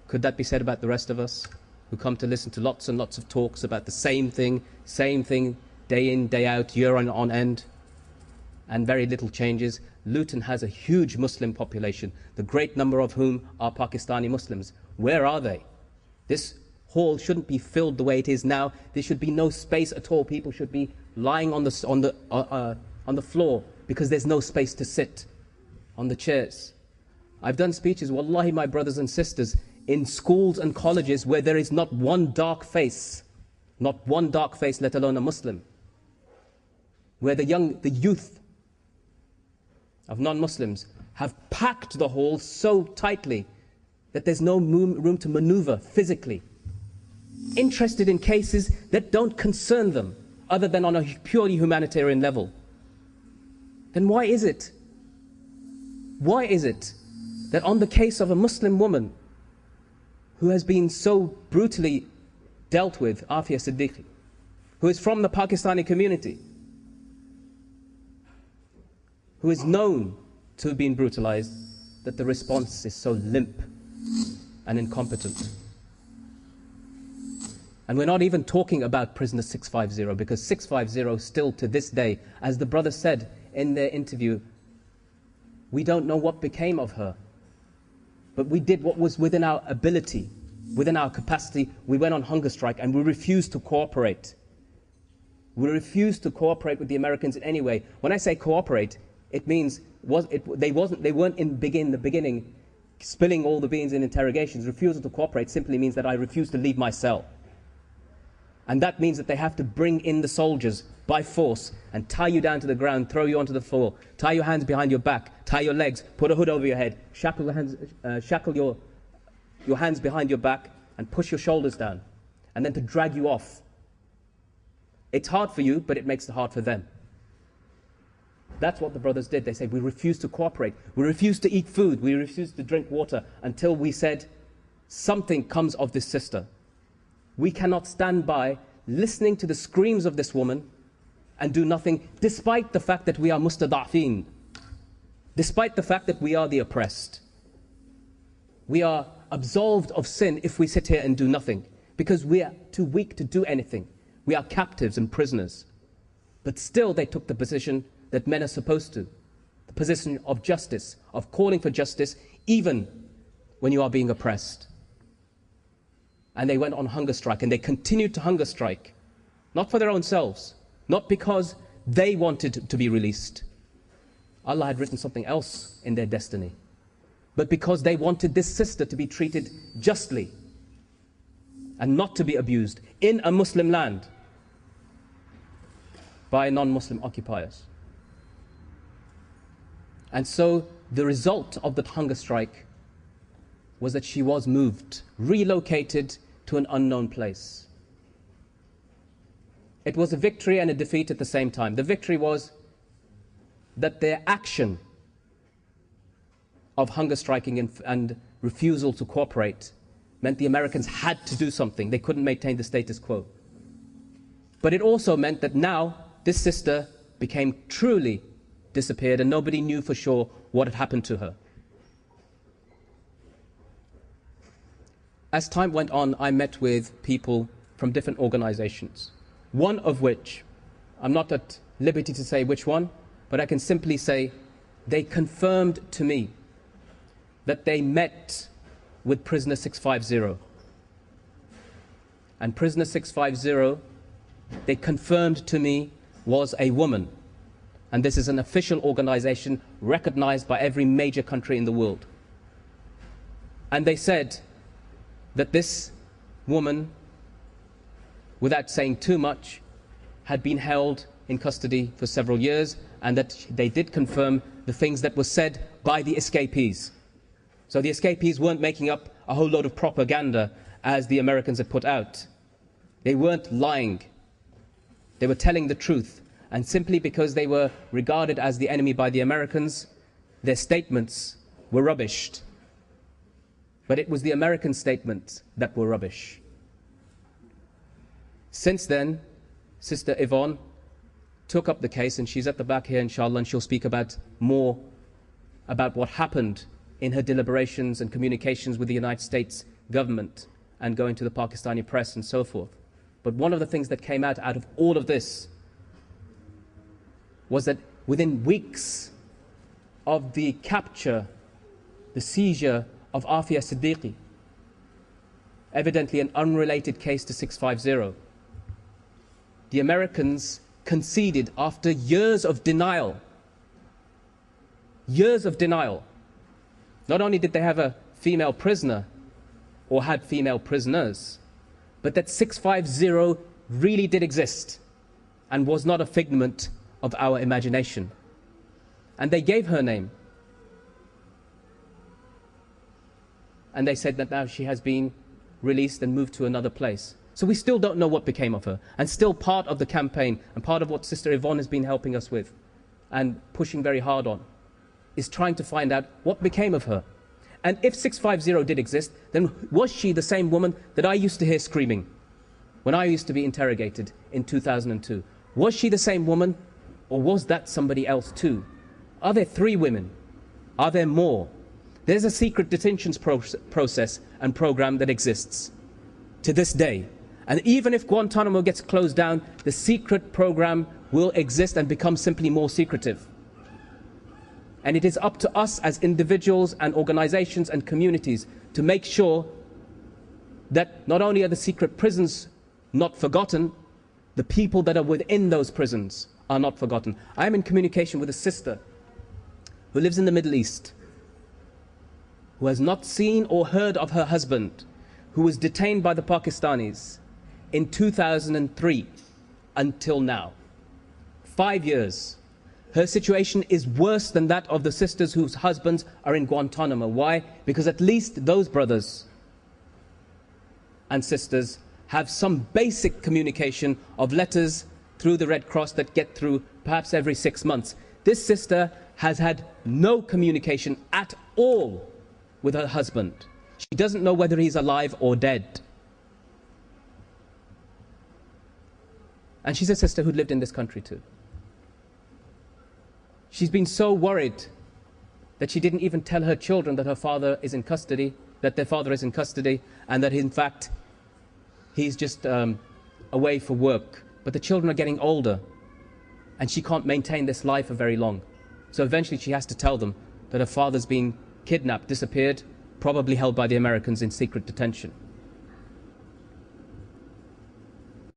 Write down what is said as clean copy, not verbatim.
Could that be said about the rest of us who come to listen to lots and lots of talks about the same thing, day in, day out, year on end, and very little changes? Luton has a huge Muslim population, the great number of whom are Pakistani Muslims. Where are they? This hall shouldn't be filled the way it is now. There should be no space at all. People should be lying on the floor because there's no space to sit on the chairs. I've done speeches, wallahi, my brothers and sisters, in schools and colleges where there is not one dark face, let alone a Muslim, where the youth of non-Muslims have packed the hall so tightly that there's no room to maneuver physically, interested in cases that don't concern them other than on a purely humanitarian level. Then why is it that on the case of a Muslim woman who has been so brutally dealt with, Aafia Siddiqui, who is from the Pakistani community, who is known to have been brutalized, that the response is so limp and incompetent? And we're not even talking about prisoner 650, because 650 still to this day, as the brother said in their interview, we don't know what became of her. But we did what was within our ability, within our capacity. We went on hunger strike and we refused to cooperate. We refused to cooperate with the Americans in any way. When I say cooperate, it means they weren't in the beginning spilling all the beans in interrogations. Refusal to cooperate simply means that I refuse to leave my cell. And that means that they have to bring in the soldiers by force and tie you down to the ground, throw you onto the floor, tie your hands behind your back, tie your legs, put a hood over your head, shackle your hands behind your back and push your shoulders down, and then to drag you off. It's hard for you, but it makes it hard for them. That's what the brothers did. They said, we refuse to cooperate. We refuse to eat food. We refuse to drink water until we said, something comes of this sister. We cannot stand by listening to the screams of this woman and do nothing, despite the fact that we are mustada'afin, despite the fact that we are the oppressed. We are absolved of sin if we sit here and do nothing, because we are too weak to do anything. We are captives and prisoners. But still they took the position that men are supposed to, the position of justice, of calling for justice, even when you are being oppressed. And they went on hunger strike, and they continued to hunger strike, not for their own selves, not because they wanted to be released. Allah had written something else in their destiny, but because they wanted this sister to be treated justly and not to be abused in a Muslim land by non-Muslim occupiers. And so the result of that hunger strike was that she was moved, relocated to an unknown place. It was a victory and a defeat at the same time. The victory was that their action of hunger striking and refusal to cooperate meant the Americans had to do something. They couldn't maintain the status quo. But it also meant that now this sister became truly disappeared, and nobody knew for sure what had happened to her. As time went on, I met with people from different organizations, one of which, I'm not at liberty to say which one, but I can simply say they confirmed to me that they met with prisoner 650. And prisoner 650, they confirmed to me, was a woman. And this is an official organization recognized by every major country in the world. And they said that this woman, without saying too much, had been held in custody for several years, and that they did confirm the things that were said by the escapees. So the escapees weren't making up a whole load of propaganda as the Americans had put out. They weren't lying. They were telling the truth. And simply because they were regarded as the enemy by the Americans, their statements were rubbished. But it was the American statements that were rubbish. Since then, Sister Yvonne took up the case, and she's at the back here, inshallah, and she'll speak more about what happened in her deliberations and communications with the United States government and going to the Pakistani press and so forth. But one of the things that came out of all of this was that within weeks of the capture, the seizure of Aafia Siddiqui, evidently an unrelated case to 650, the Americans conceded after years of denial. Years of denial. Not only did they have a female prisoner, or had female prisoners, but that 650 really did exist and was not a figment of our imagination. And they gave her name. And they said that now she has been released and moved to another place. So we still don't know what became of her. And still part of the campaign and part of what Sister Yvonne has been helping us with and pushing very hard on is trying to find out what became of her. And if 650 did exist, then was she the same woman that I used to hear screaming when I used to be interrogated in 2002? Was she the same woman, or was that somebody else too? Are there 3 women? Are there more? There's a secret detentions process and program that exists to this day. And even if Guantanamo gets closed down, the secret program will exist and become simply more secretive. And it is up to us as individuals and organizations and communities to make sure that not only are the secret prisons not forgotten, the people that are within those prisons are not forgotten. I am in communication with a sister who lives in the Middle East, who has not seen or heard of her husband, who was detained by the Pakistanis in 2003 until now. 5 years. Her situation is worse than that of the sisters whose husbands are in Guantanamo. Why? Because at least those brothers and sisters have some basic communication of letters through the Red Cross that get through perhaps every 6 months. This sister has had no communication at all with her husband. She doesn't know whether he's alive or dead. And she's a sister who lived in this country too. She's been so worried that she didn't even tell her children that her father is in custody, that their father is in custody, and that in fact he's just away for work. But the children are getting older, and she can't maintain this life for very long. So eventually she has to tell them that her father's been kidnapped, disappeared, probably held by the Americans in secret detention.